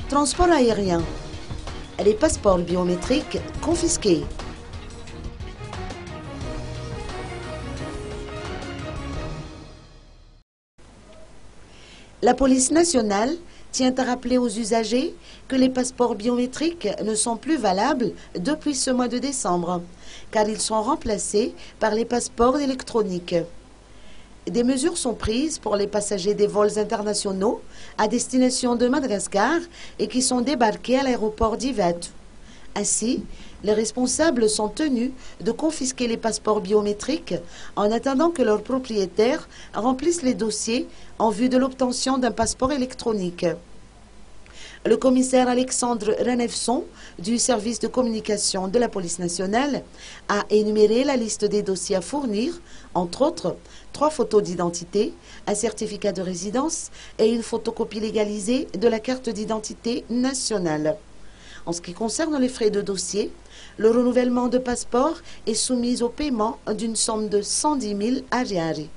Transport aérien. Les passeports biométriques confisqués. La police nationale tient à rappeler aux usagers que les passeports biométriques ne sont plus valables depuis ce mois de décembre, car ils sont remplacés par les passeports électroniques. Des mesures sont prises pour les passagers des vols internationaux à destination de Madagascar et qui sont débarqués à l'aéroport d'Ivat. Ainsi, les responsables sont tenus de confisquer les passeports biométriques en attendant que leurs propriétaires remplissent les dossiers en vue de l'obtention d'un passeport électronique. Le commissaire Alexandre Renevson du service de communication de la police nationale a énuméré la liste des dossiers à fournir, entre autres 3 photos d'identité, un certificat de résidence et une photocopie légalisée de la carte d'identité nationale. En ce qui concerne les frais de dossier, le renouvellement de passeport est soumis au paiement d'une somme de 110 000 ariary.